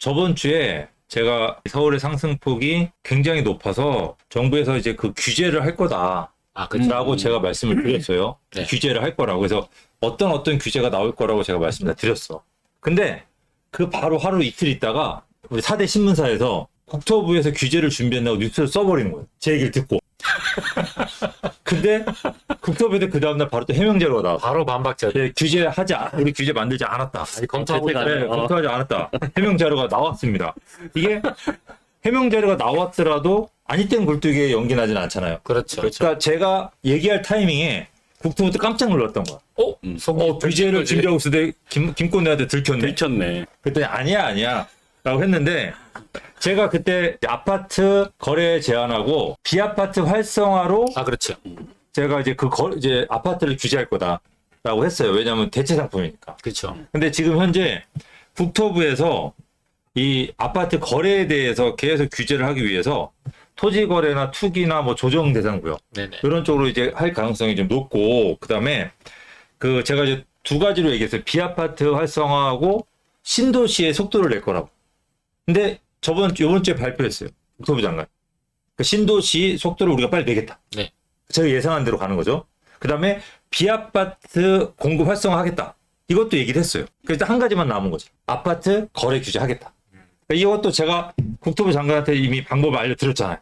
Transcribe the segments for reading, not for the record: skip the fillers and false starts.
저번 주에 제가 서울의 상승폭이 굉장히 높아서 정부에서 이제 그 규제를 할 거다. 라고 제가 말씀을 드렸어요. 네. 규제를 할 거라고. 그래서 어떤 규제가 나올 거라고 제가 말씀을 드렸어. 근데 그 바로 하루 이틀 있다가 우리 4대 신문사에서 국토부에서 규제를 준비한다고 뉴스를 써버리는 거예요. 제 얘기를 듣고. 근데 국토부에서 그 다음날 바로 또 해명 자료가 나왔어. 바로 반박자. 네, 우리 규제 만들지 않았다. 검토하고 네, 검토하지 않았다. 해명 자료가 나왔습니다. 이게 해명 자료가 나왔더라도 아니 땐 굴뚝에 연기 나진 않잖아요. 그렇죠. 그러니까 제가 얘기할 타이밍에 국토부도 깜짝 놀랐던 거야. 규제를 준비하고 있을 때 김건희한테 들켰네. 들켰네. 그랬더니 아니야 라고 했는데 제가 그때 아파트 거래 제한하고 비아파트 활성화로 그렇죠. 제가 이제 이제 아파트를 규제할 거다라고 했어요. 왜냐하면 대체 상품이니까. 그렇죠. 근데 지금 현재 국토부에서 이 아파트 거래에 대해서 계속 규제를 하기 위해서 토지 거래나 투기나 뭐 조정 대상 구역 네네. 이런 쪽으로 이제 할 가능성이 좀 높고, 그다음에 그 제가 이제 두 가지로 얘기했어요. 비아파트 활성화하고 신도시의 속도를 낼 거라고. 근데 이번 주에 발표했어요. 국토부 장관. 그 신도시 속도를 우리가 빨리 내겠다. 네. 제가 예상한 대로 가는 거죠. 그다음에 비아파트 공급 활성화하겠다. 이것도 얘기를 했어요. 그래서 한 가지만 남은 거죠. 아파트 거래 규제하겠다. 이것도 제가 국토부 장관한테 이미 방법을 알려드렸잖아요.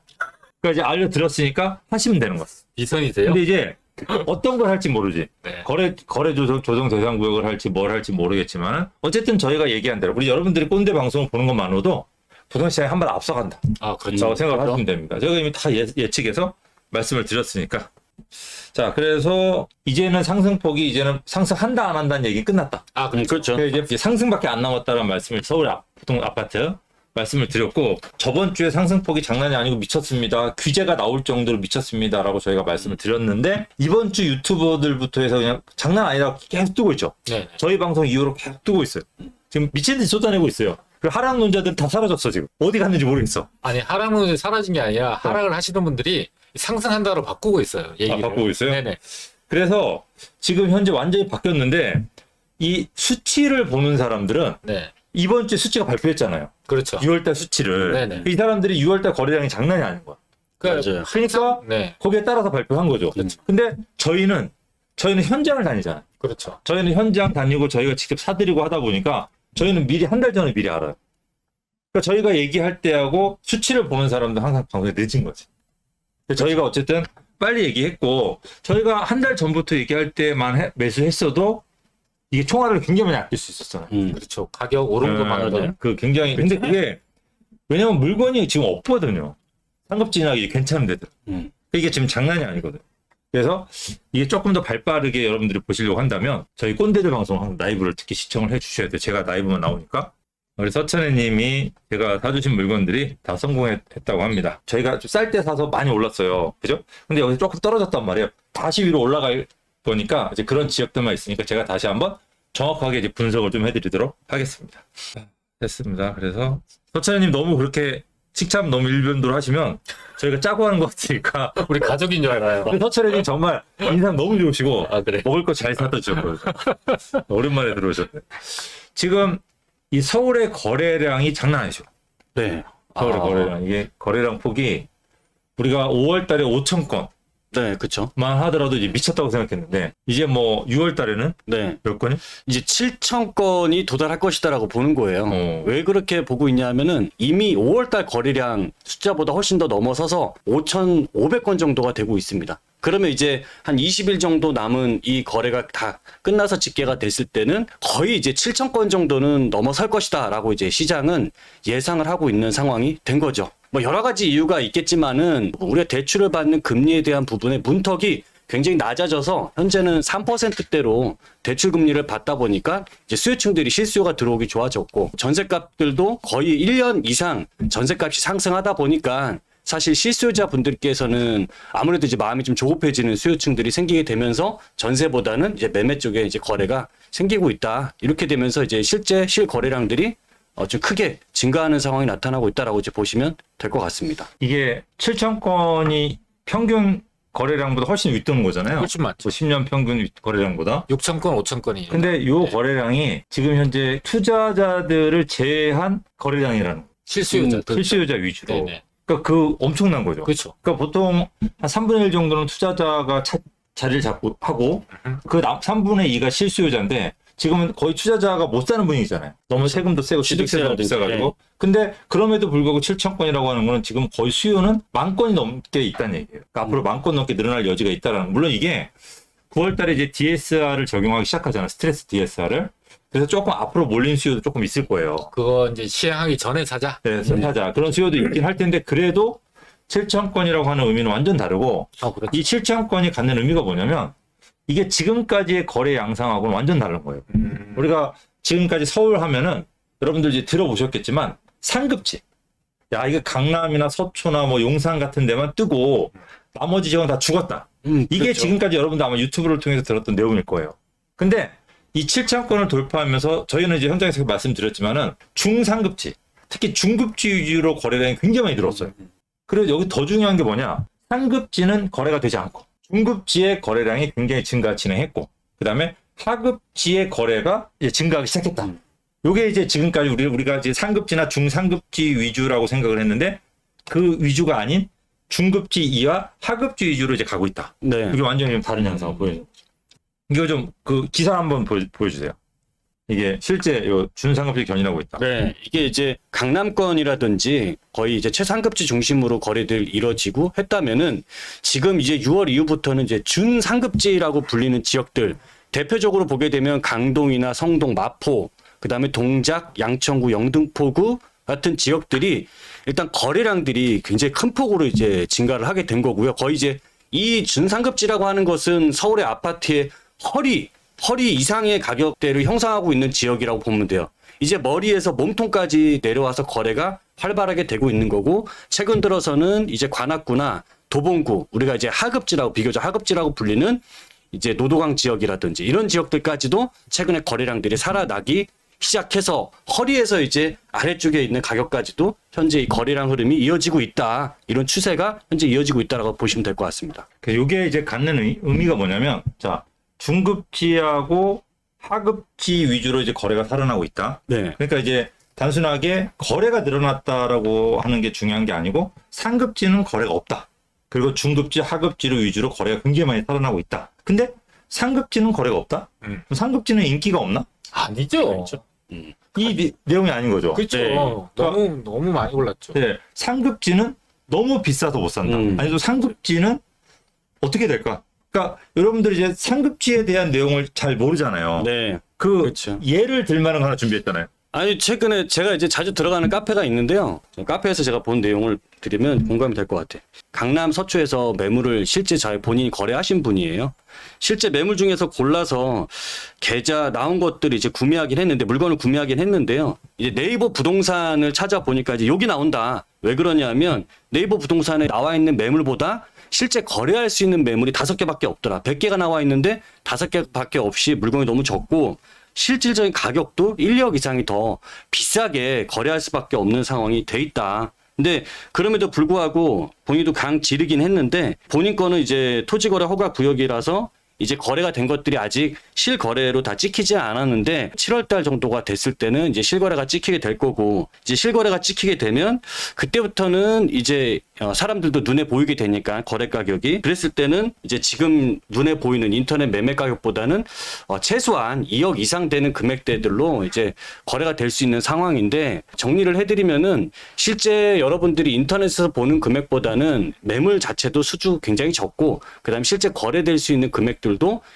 그러니까 이제 알려드렸으니까 하시면 되는 거예요. 비선이세요? 근데 이제 어떤 걸 할지 모르지. 네. 거래 조정 대상 구역을 할지 뭘 할지 모르겠지만 어쨌든 저희가 얘기한 대로 우리 여러분들이 꼰대 방송을 보는 것만으로도 부동시장이 한 발 앞서간다. 그렇죠. 라고 생각을 하시면 됩니다. 제가 이미 다 예측해서 말씀을 드렸으니까. 자, 그래서 이제는 상승폭이 이제는 상승한다 안 한다는 얘기 끝났다. 그렇죠. 그래서 이제 상승밖에 안 남았다는 말씀을 서울 보통 아파트 말씀을 드렸고, 저번 주에 상승폭이 장난이 아니고 미쳤습니다. 규제가 나올 정도로 미쳤습니다라고 저희가 말씀을 드렸는데 이번 주 유튜버들부터 해서 그냥 장난 아니라고 계속 뜨고 있죠. 네. 저희 방송 이후로 계속 뜨고 있어요. 지금 미친 듯이 쏟아내고 있어요. 그 하락론자들은 다 사라졌어 지금. 어디 갔는지 모르겠어. 아니 하락은 사라진 게 아니라 하락을 하시던 분들이 상승한다로 바꾸고 있어요. 얘기를. 바꾸고 있어요? 네네. 그래서 지금 현재 완전히 바뀌었는데 이 수치를 보는 사람들은 네. 이번 주에 수치가 발표했잖아요. 그렇죠. 6월달 수치를. 네네. 이 사람들이 6월달 거래량이 장난이 아닌 거야. 맞아요. 그러니까 네. 거기에 따라서 발표한 거죠. 근데 저희는 현장을 다니잖아요. 그렇죠. 저희는 현장 다니고 저희가 직접 사드리고 하다 보니까 저희는 미리 한 달 전에 미리 알아요. 그러니까 저희가 얘기할 때하고 수치를 보는 사람도 항상 방송에 늦은 거지. 근데 저희가 어쨌든 빨리 얘기했고, 저희가 한 달 전부터 얘기할 때만 매수했어도 이게 총알을 굉장히 많이 아낄 수 있었잖아요. 그렇죠. 가격 오른 것만으로도. 굉장히. 근데 그게 왜냐면 물건이 지금 없거든요. 상급진하기 괜찮은 데들. 이게 지금 장난이 아니거든. 그래서 이게 조금 더 발빠르게 여러분들이 보시려고 한다면 저희 꼰대들 방송 항상 라이브를 특히 시청을 해주셔야 돼요. 제가 라이브만 나오니까. 우리 서천혜님이 제가 사주신 물건들이 다 성공했다고 합니다. 저희가 좀 쌀 때 사서 많이 올랐어요. 그죠? 근데 여기 조금 떨어졌단 말이에요. 다시 위로 올라갈 거니까 이제 그런 지역들만 있으니까 제가 다시 한번 정확하게 이제 분석을 좀 해드리도록 하겠습니다. 됐습니다. 그래서 서천혜님 너무 그렇게 칭찬 너무 일변도로 하시면 저희가 짜고 하는 것 같으니까. 우리 가족인 줄 알아요. 서천혜님 정말 인상 너무 좋으시고 그래. 먹을 거 잘 사다 주셨거든요. 오랜만에 들어오셨네. 지금 이 서울의 거래량이 장난 아니죠. 네. 서울의 거래량. 이게 거래량 폭이 우리가 5월 달에 5천 건만 네, 그렇죠. 하더라도 이제 미쳤다고 생각했는데 이제 뭐 6월 달에는 네. 몇 건이? 이제 7천 건이 도달할 것이다라고 보는 거예요. 왜 그렇게 보고 있냐면은 이미 5월달 거래량 숫자보다 훨씬 더 넘어서서 5,500건 정도가 되고 있습니다. 그러면 이제 한 20일 정도 남은 이 거래가 다 끝나서 집계가 됐을 때는 거의 이제 7천 건 정도는 넘어설 것이다라고 이제 시장은 예상을 하고 있는 상황이 된 거죠. 뭐 여러 가지 이유가 있겠지만은 우리가 대출을 받는 금리에 대한 부분의 문턱이 굉장히 낮아져서 현재는 3%대로 대출 금리를 받다 보니까 이제 수요층들이 실수요가 들어오기 좋아졌고, 전세값들도 거의 1년 이상 전세값이 상승하다 보니까 사실 실수요자 분들께서는 아무래도 이제 마음이 좀 조급해지는 수요층들이 생기게 되면서 전세보다는 이제 매매 쪽에 이제 거래가 생기고 있다. 이렇게 되면서 이제 실제 실거래량들이 좀 크게 증가하는 상황이 나타나고 있다라고 이제 보시면 될 것 같습니다. 이게 7천 건이 평균 거래량보다 훨씬 윗도는 거잖아요. 훨씬 많죠. 뭐 10년 평균 거래량보다. 6천 건, 5천 건이. 근데 요 네. 거래량이 지금 현재 투자자들을 제외한 거래량이라는 거예요. 실수요자들. 실수요자 위주로. 네네. 그러니까 그 엄청난 거죠. 그렇죠. 그러니까 보통 한 3분의 1 정도는 투자자가 자리를 잡고 하고 그 3분의 2가 실수요자인데 지금은 거의 투자자가 못 사는 분위기잖아요. 너무 세금도 세고 취득세도 비싸가지고. 네. 근데 그럼에도 불구하고 7천 건이라고 하는 거는 지금 거의 수요는 10,000건이 넘게 있다는 얘기예요. 그러니까 앞으로 10,000건 넘게 늘어날 여지가 있다라는. 물론 이게 9월 달에 이제 DSR을 적용하기 시작하잖아요. 스트레스 DSR을. 그래서 조금 앞으로 몰린 수요도 조금 있을 거예요. 그거 이제 시행하기 전에 사자. 네, 사자. 그런 수요도 있긴 할 텐데 그래도 7천 건이라고 하는 의미는 완전 다르고 그렇죠. 이 7천 건이 갖는 의미가 뭐냐면 이게 지금까지의 거래 양상하고는 완전 다른 거예요. 우리가 지금까지 서울 하면은 여러분들 이제 들어보셨겠지만 상급지. 야, 이거 강남이나 서초나 뭐 용산 같은 데만 뜨고 나머지 지역은 다 죽었다. 이게 그렇죠. 지금까지 여러분들 아마 유튜브를 통해서 들었던 내용일 거예요. 근데 이 7천 건을 돌파하면서 저희는 이제 현장에서 말씀드렸지만은 중상급지, 특히 중급지 위주로 거래량이 굉장히 많이 늘었어요. 그리고 여기 더 중요한 게 뭐냐? 상급지는 거래가 되지 않고 중급지의 거래량이 굉장히 진행했고 그다음에 하급지의 거래가 이제 증가하기 시작했다. 요게 이제 지금까지 우리가 이제 상급지나 중상급지 위주라고 생각을 했는데 그 위주가 아닌 중급지 이하 하급지 위주로 이제 가고 있다. 네. 이게 완전히 좀 다른 현상을 보여주는 거죠. 이거 좀 그 기사 한번 보여주세요. 이게 실제 요 준상급지 견인하고 있다. 네, 이게 이제 강남권이라든지 거의 이제 최상급지 중심으로 거래들 이뤄지고 했다면은 지금 이제 6월 이후부터는 이제 준상급지라고 불리는 지역들 대표적으로 보게 되면 강동이나 성동, 마포, 그다음에 동작, 양천구, 영등포구 같은 지역들이 일단 거래량들이 굉장히 큰 폭으로 이제 증가를 하게 된 거고요. 거의 이제 이 준상급지라고 하는 것은 서울의 아파트의 허리 이상의 가격대를 형성하고 있는 지역이라고 보면 돼요. 이제 머리에서 몸통까지 내려와서 거래가 활발하게 되고 있는 거고 최근 들어서는 이제 관악구나 도봉구 우리가 이제 하급지라고 비교적 하급지라고 불리는 이제 노도강 지역이라든지 이런 지역들까지도 최근에 거래량들이 살아나기 시작해서 허리에서 이제 아래쪽에 있는 가격까지도 현재 이 거래량 흐름이 이어지고 있다. 이런 추세가 현재 이어지고 있다라고 보시면 될 것 같습니다. 이게 이제 갖는 의미가 뭐냐면 자 중급지하고 하급지 위주로 이제 거래가 살아나고 있다. 네. 그러니까 이제 단순하게 거래가 늘어났다라고 하는 게 중요한 게 아니고 상급지는 거래가 없다. 그리고 중급지, 하급지로 위주로 거래가 굉장히 많이 살아나고 있다. 근데 상급지는 거래가 없다? 그럼 상급지는 인기가 없나? 아니죠. 이 내용이 아닌 거죠. 그렇죠. 네. 너무 많이 올랐죠. 네, 상급지는 너무 비싸서 못 산다. 아니 또 상급지는 어떻게 될까? 그러니까 여러분들이 이제 상급지에 대한 내용을 잘 모르잖아요. 네. 그렇죠. 예를 들 만한 거 하나 준비했잖아요. 아니 최근에 제가 이제 자주 들어가는 카페가 있는데요. 카페에서 제가 본 내용을 드리면 공감이 될 것 같아요. 강남 서초에서 매물을 실제 본인이 거래하신 분이에요. 실제 매물 중에서 골라서 계좌 나온 것들을 이제 구매하긴 했는데 물건을 구매하긴 했는데요. 이제 네이버 부동산을 찾아보니까 이제 여기 나온다. 왜 그러냐면 네이버 부동산에 나와 있는 매물보다 실제 거래할 수 있는 매물이 5개밖에 없더라. 100개가 나와 있는데 5개밖에 없이 물건이 너무 적고 실질적인 가격도 1억 이상이 더 비싸게 거래할 수밖에 없는 상황이 돼 있다. 근데 그럼에도 불구하고 본인도 강 지르긴 했는데 본인 거는 이제 토지거래 허가 구역이라서 이제 거래가 된 것들이 아직 실거래로 다 찍히지 않았는데 7월 달 정도가 됐을 때는 이제 실거래가 찍히게 될 거고 이제 실거래가 찍히게 되면 그때부터는 이제 사람들도 눈에 보이게 되니까 거래 가격이 그랬을 때는 이제 지금 눈에 보이는 인터넷 매매 가격보다는 최소한 2억 이상 되는 금액대들로 이제 거래가 될 수 있는 상황인데 정리를 해드리면은 실제 여러분들이 인터넷에서 보는 금액보다는 매물 자체도 수주 굉장히 적고 그다음 실제 거래될 수 있는 금액들도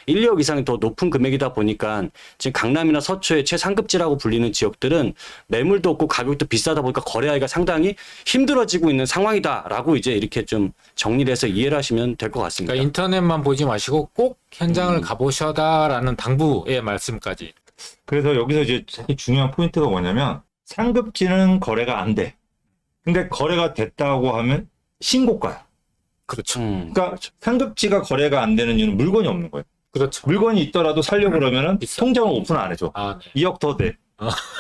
1, 2억 이상이 더 높은 금액이다 보니까 지금 강남이나 서초의 최상급지라고 불리는 지역들은 매물도 없고 가격도 비싸다 보니까 거래하기가 상당히 힘들어지고 있는 상황이다라고 이제 이렇게 좀 정리를 해서 이해를 하시면 될 것 같습니다. 그러니까 인터넷만 보지 마시고 꼭 현장을 가보셔다라는 당부의 말씀까지. 그래서 여기서 이제 제일 중요한 포인트가 뭐냐면 상급지는 거래가 안 돼. 근데 거래가 됐다고 하면 신고가야. 그렇죠. 그러니까 상급지가 거래가 안 되는 이유는 물건이 없는 거예요. 그렇죠. 물건이 있더라도 살려고 그러면은 비싸. 통장을 오픈 안 해줘. 아, 네. 2억 더 돼.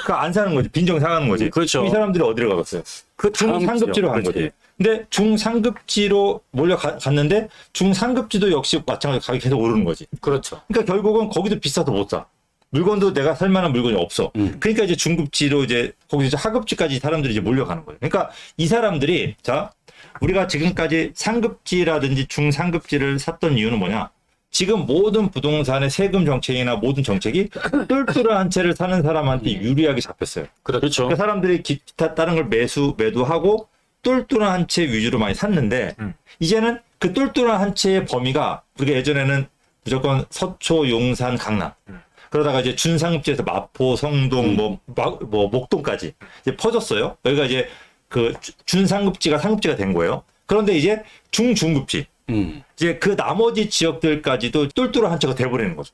그 안 사는 거지. 빈정 상하는 거지. 그렇죠. 이 사람들이 어디로 가겠어요? 그 다음 중상급지로 간 지역. 거지. 근데 중상급지로 몰려갔는데 중상급지도 역시 마찬가지로 가격이 계속 오르는 거지. 그렇죠. 그러니까 결국은 거기도 비싸서 못 사. 물건도 내가 살 만한 물건이 없어. 그러니까 이제 중급지로 이제 거기서 이제 하급지까지 사람들이 이제 몰려가는 거예요. 그러니까 이 사람들이 자 우리가 지금까지 상급지라든지 중상급지를 샀던 이유는 뭐냐? 지금 모든 부동산의 세금 정책이나 모든 정책이 똘똘한 채를 사는 사람한테 유리하게 잡혔어요. 그렇죠. 그러니까 사람들이 기타 다른 걸 매도하고 똘똘한 한 채 위주로 많이 샀는데 이제는 그 똘똘한 한 채의 범위가 우리가 예전에는 무조건 서초, 용산, 강남 그러다가 이제 준상급지에서 마포, 성동, 뭐 목동까지 이제 퍼졌어요. 여기가 이제 그 준상급지가 상급지가 된 거예요. 그런데 이제 중급지 이제 그 나머지 지역들까지도 똘똘한 한 채가 돼버리는 거죠.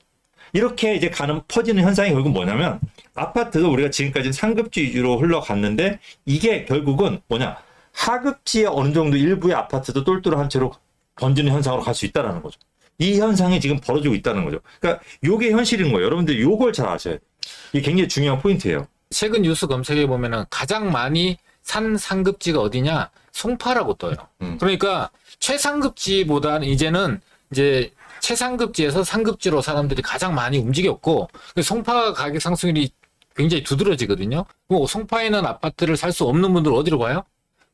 이렇게 이제 퍼지는 현상이 결국 뭐냐면 아파트도 우리가 지금까지 상급지 위주로 흘러갔는데 이게 결국은 뭐냐 하급지의 어느 정도 일부의 아파트도 똘똘한 한 채로 번지는 현상으로 갈 수 있다는 거죠. 이 현상이 지금 벌어지고 있다는 거죠. 그러니까 이게 현실인 거예요. 여러분들 이걸 잘 아셔야 돼요. 이게 굉장히 중요한 포인트예요. 최근 뉴스 검색해 보면은 가장 많이 산 상급지가 어디냐? 송파라고 떠요. 그러니까 최상급지보다는 이제는 이제 최상급지에서 상급지로 사람들이 가장 많이 움직였고 송파 가격 상승률이 굉장히 두드러지거든요. 그럼 송파에는 아파트를 살 수 없는 분들 어디로 가요?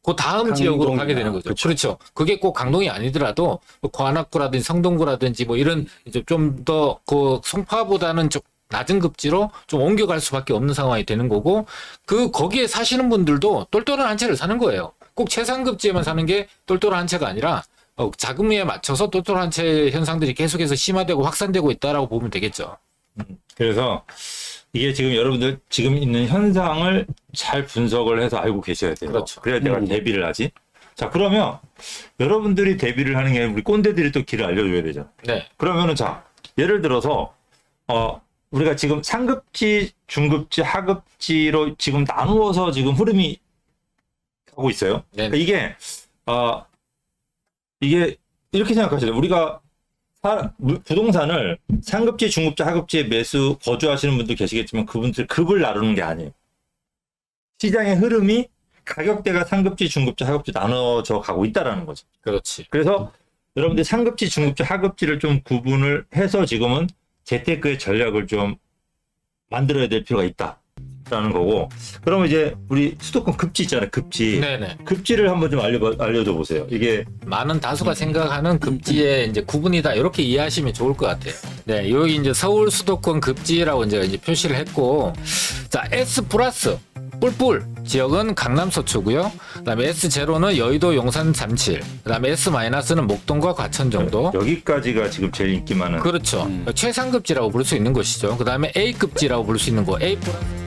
그 다음 지역으로 가게 되는 거죠. 그렇죠. 그게 꼭 강동이 아니더라도 관악구라든지 성동구라든지 뭐 이런 이제 좀 더 그 송파보다는 좀 낮은 급지로 좀 옮겨갈 수밖에 없는 상황이 되는 거고 거기에 사시는 분들도 똘똘한 한 채를 사는 거예요. 꼭 최상급지에만 사는 게 똘똘한 한 채가 아니라 자금에 맞춰서 똘똘한 한 채 현상들이 계속해서 심화되고 확산되고 있다라고 보면 되겠죠. 그래서 이게 지금 여러분들 지금 있는 현상을 잘 분석을 해서 알고 계셔야 돼요. 그렇죠. 그래야 내가 대비를 하지. 자, 그러면 여러분들이 대비를 하는 게 아니라 우리 꼰대들이 또 길을 알려줘야 되잖아. 네. 그러면은 자, 예를 들어서 우리가 지금 상급지, 중급지, 하급지로 지금 나누어서 지금 흐름이 가고 있어요. 네. 그러니까 이게 이렇게 생각하셔야 돼요. 우리가 부동산을 상급지, 중급지, 하급지에 거주하시는 분도 계시겠지만 그분들 급을 나누는 게 아니에요. 시장의 흐름이 가격대가 상급지, 중급지, 하급지 나눠져 가고 있다라는 거죠. 그렇지. 그래서 여러분들 상급지, 중급지, 하급지를 좀 구분을 해서 지금은 재테크의 전략을 좀 만들어야 될 필요가 있다라는 거고. 그러면 이제 우리 수도권 급지 있잖아요. 급지. 네네. 급지를 한번 좀 알려줘 보세요. 이게 많은 다수가 생각하는 급지의 이제 구분이다 이렇게 이해하시면 좋을 것 같아요. 네, 여기 이제 서울 수도권 급지라고 이제 표시를 했고, 자 S 플러스 뿔뿔 지역은 강남 서초고요. 그다음에 S0는 여의도 용산 잠실. 그다음에 S 마이너스는 목동과 과천 정도. 여기까지가 지금 제일 인기 많은. 그렇죠. 최상급지라고 부를 수 있는 것이죠. 그다음에 A급지라고 부를 수 있는 거. A 플러스